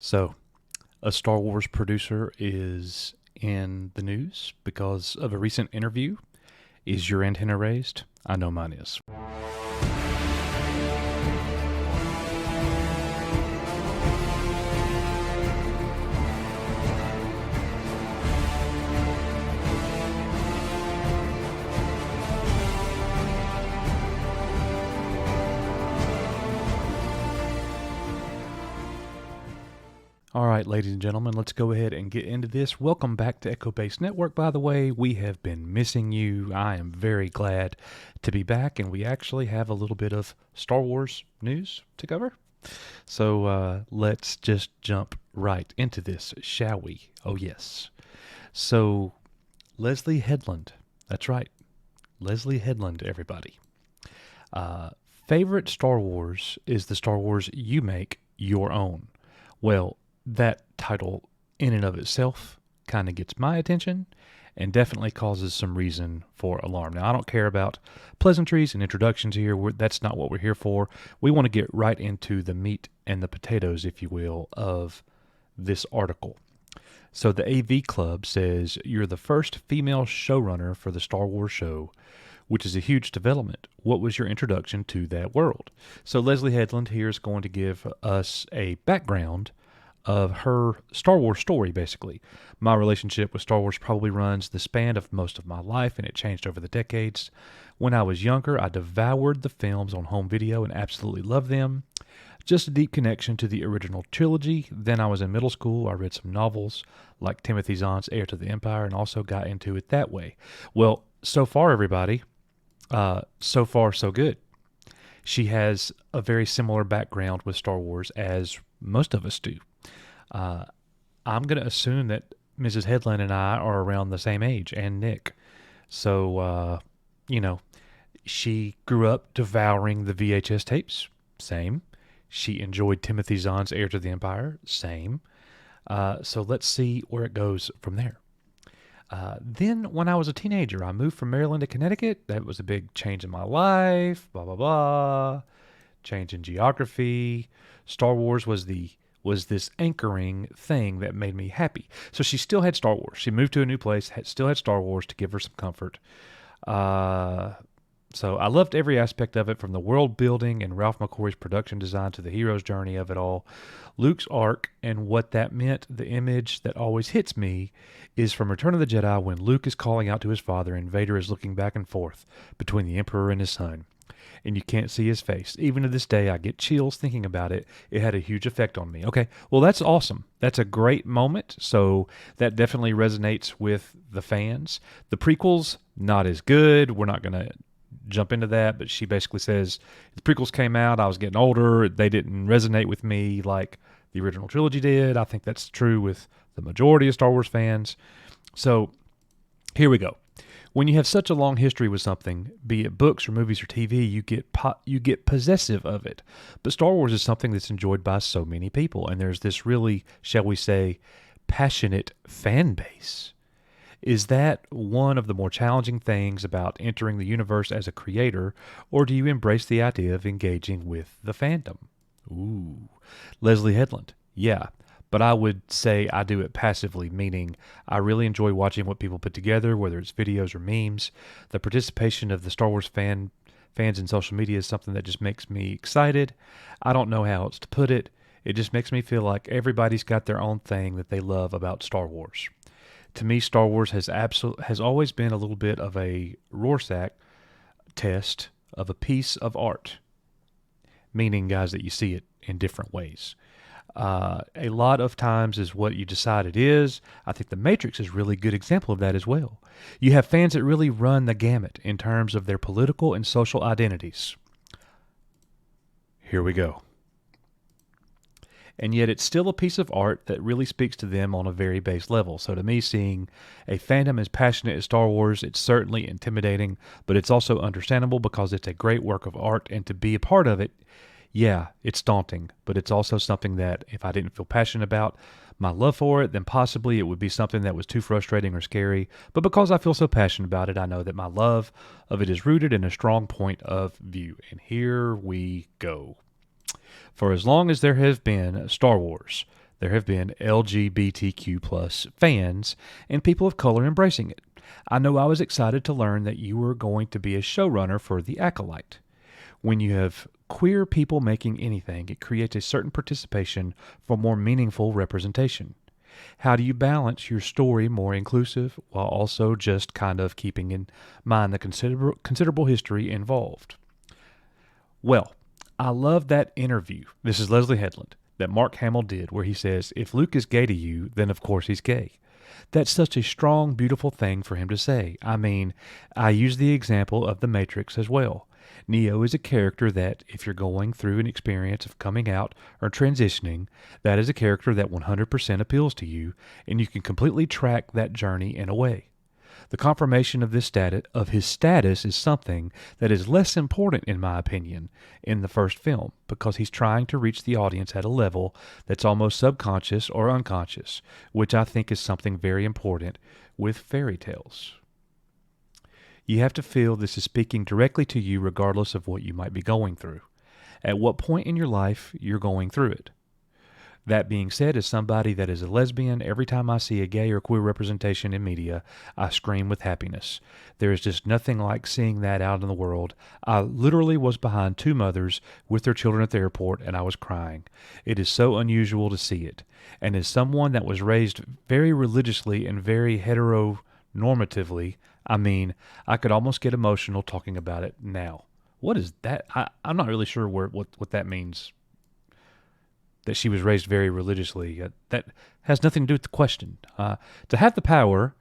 So, a Star Wars producer is in the news because of a recent interview. Is your antenna raised? I know mine is. All right, ladies and gentlemen, let's go ahead and get into this. Welcome back to Echo Base Network, by the way. We have been missing you. I am very glad to be back, and we actually have a little bit of Star Wars news to cover. So let's just jump right into this, shall we? Oh, yes. So, Leslye Headland. That's right. Leslye Headland, everybody. Uh, Favorite Star Wars is the Star Wars you make your own. Well, that title in and of itself kind of gets my attention and definitely causes some reason for alarm. Now, I don't care about pleasantries and introductions here. That's not what we're here for. We want to get right into the meat and the potatoes, if you will, of this article. So the AV Club says you're the first female showrunner for the Star Wars show, which is a huge development. What was your introduction to that world? So Leslye Headland here is going to give us a background of her Star Wars story, basically. My relationship with Star Wars probably runs the span of most of my life, and it changed over the decades. When I was younger, I devoured the films on home video and absolutely loved them. Just a deep connection to the original trilogy. Then I was in middle school. I read some novels like Timothy Zahn's Heir to the Empire and also got into it that way. Well, so far, everybody, so far, so good. She has a very similar background with Star Wars as most of us do. Uh, I'm going to assume that Mrs. Headland and I are around the same age, and Nick. So, you know, she grew up devouring the VHS tapes. Same. She enjoyed Timothy Zahn's Heir to the Empire. Same. So let's see where it goes from there. Then, when I was a teenager, I moved from Maryland to Connecticut. That was a big change in my life. Blah blah blah. Change in geography. Star Wars was this anchoring thing that made me happy. So she still had Star Wars. She moved to a new place, still had Star Wars to give her some comfort. So I loved every aspect of it, from the world building and Ralph McQuarrie's production design to the hero's journey of it all. Luke's arc and what that meant, the image that always hits me, is from Return of the Jedi when Luke is calling out to his father and Vader is looking back and forth between the Emperor and his son. And you can't see his face. Even to this day, I get chills thinking about it. It had a huge effect on me. Okay, well, that's awesome. That's a great moment. So that definitely resonates with the fans. The prequels, not as good. We're not going to jump into that, but she basically says the prequels came out, I was getting older, they didn't resonate with me like the original trilogy did. I think that's true with the majority of Star Wars fans. So here we go. When you have such a long history with something, be it books or movies or TV, you get possessive of it. But Star Wars is something that's enjoyed by so many people, and there's this really, shall we say, passionate fan base. Is that one of the more challenging things about entering the universe as a creator, or do you embrace the idea of engaging with the fandom? Ooh. Leslye Headland. Yeah, but I would say I do it passively, meaning I really enjoy watching what people put together, whether it's videos or memes. The participation of the Star Wars fans in social media is something that just makes me excited. I don't know how else to put it. It just makes me feel like everybody's got their own thing that they love about Star Wars. To me, Star Wars has always been a little bit of a Rorschach test of a piece of art, meaning, guys, that you see it in different ways. A lot of times is what you decide it is. I think The Matrix is a really good example of that as well. You have fans that really run the gamut in terms of their political and social identities. Here we go. And yet it's still a piece of art that really speaks to them on a very base level. So to me, seeing a fandom as passionate as Star Wars, it's certainly intimidating, but it's also understandable because it's a great work of art, and to be a part of it, yeah, it's daunting, but it's also something that if I didn't feel passionate about my love for it, then possibly it would be something that was too frustrating or scary. But because I feel so passionate about it, I know that my love of it is rooted in a strong point of view. And here we go. For as long as there has been Star Wars, there have been LGBTQ plus fans and people of color embracing it. I know I was excited to learn that you were going to be a showrunner for The Acolyte. When you have queer people making anything, it creates a certain participation for more meaningful representation. How do you balance your story more inclusive while also just kind of keeping in mind the considerable history involved? Well, I love that interview. This is Leslye Headland that Mark Hamill did where he says, if Luke is gay to you, then of course he's gay. That's such a strong, beautiful thing for him to say. I mean, I use the example of The Matrix as well. Neo is a character that, if you're going through an experience of coming out or transitioning, that is a character that 100% appeals to you, and you can completely track that journey in a way. The confirmation of his status is something that is less important, in my opinion, in the first film, because he's trying to reach the audience at a level that's almost subconscious or unconscious, which I think is something very important with fairy tales. You have to feel this is speaking directly to you regardless of what you might be going through. At what point in your life you're going through it. That being said, as somebody that is a lesbian, every time I see a gay or queer representation in media, I scream with happiness. There is just nothing like seeing that out in the world. I literally was behind two mothers with their children at the airport, and I was crying. It is so unusual to see it. And as someone that was raised very religiously and very heteronormatively, I mean, I could almost get emotional talking about it now. What is that? I'm not really sure what that means. That she was raised very religiously. That has nothing to do with the question. To have the power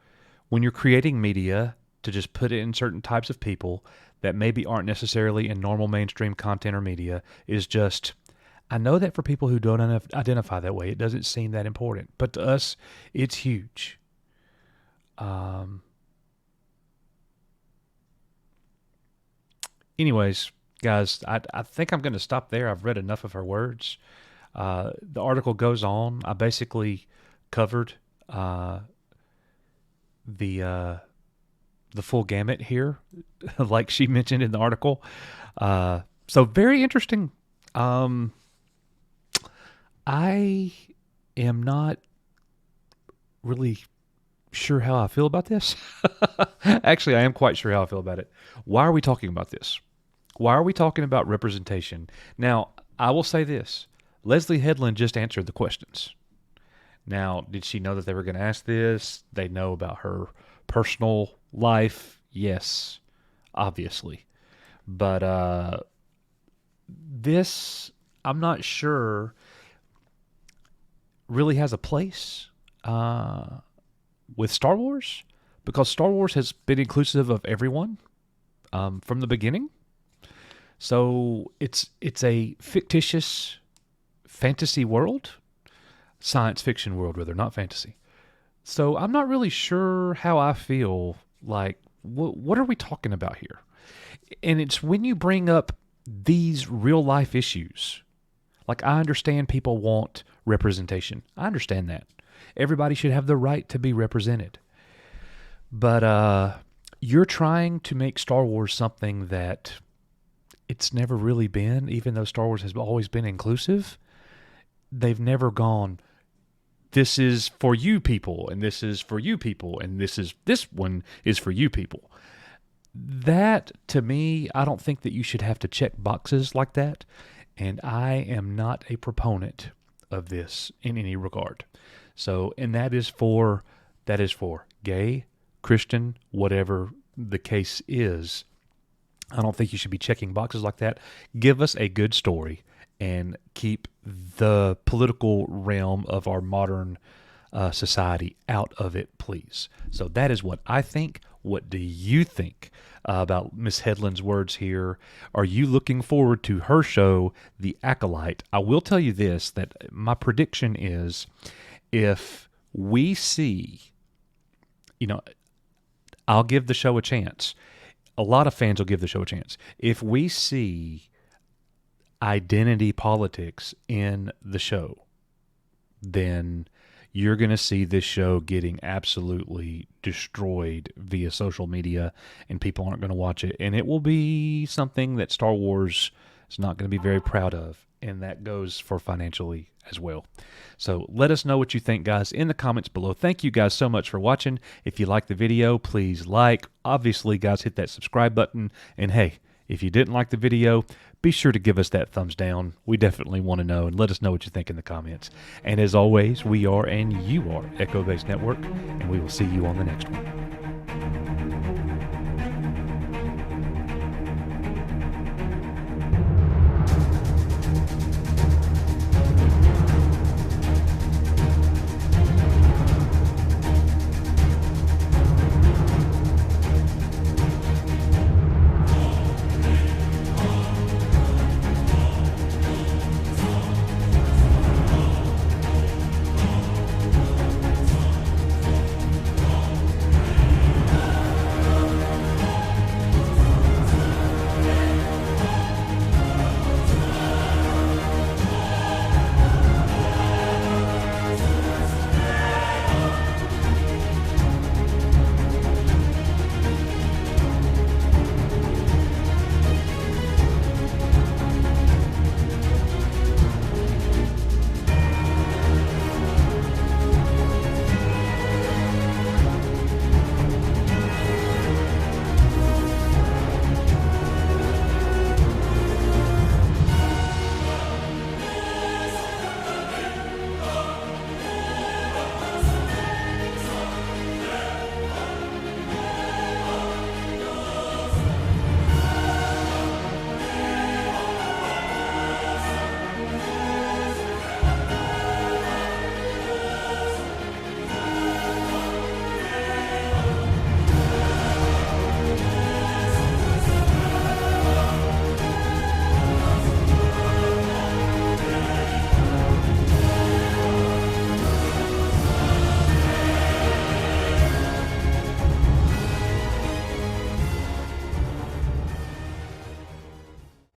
when you're creating media to just put it in certain types of people that maybe aren't necessarily in normal mainstream content or media is just, I know that for people who don't identify that way, it doesn't seem that important. But to us, it's huge. Anyways, guys, I think I'm going to stop there. I've read enough of her words. The article goes on. I basically covered the full gamut here, like she mentioned in the article. So very interesting. I am not really sure how I feel about this. Actually, I am quite sure how I feel about it. Why are we talking about this? Why are we talking about representation? Now, I will say this. Leslye Headland just answered the questions. Now, did she know that they were going to ask this? They know about her personal life? Yes, obviously. But this, I'm not sure, really has a place with Star Wars, because Star Wars has been inclusive of everyone from the beginning. So it's a fictitious fantasy world, science fiction world, rather, not fantasy. So I'm not really sure how I feel. Like, what are we talking about here? And it's when you bring up these real life issues. Like, I understand people want representation. I understand that. Everybody should have the right to be represented. But you're trying to make Star Wars something that it's never really been, even though Star Wars has always been inclusive. They've never gone, this is for you people, and this is for you people, and this one is for you people. That, to me, I don't think that you should have to check boxes like that, and I am not a proponent of this in any regard. So, and that is for gay, Christian, whatever the case is. I don't think you should be checking boxes like that. Give us a good story and keep the political realm of our modern society out of it, please. So that is what I think. What do you think about Miss Headland's words here? Are you looking forward to her show, The Acolyte? I will tell you this, that my prediction is if we see, I'll give the show a chance. A lot of fans will give the show a chance. If we see identity politics in the show, then you're going to see this show getting absolutely destroyed via social media, and people aren't going to watch it. And it will be something that Star Wars is not going to be very proud of. and that goes for financially as well. So let us know what you think, guys, in the comments below. Thank you guys so much for watching. If you like the video, please like. Obviously, guys, hit that subscribe button. And hey, if you didn't like the video, be sure to give us that thumbs down. We definitely want to know, and let us know what you think in the comments. And as always, we are and you are Echo Base Network, and we will see you on the next one.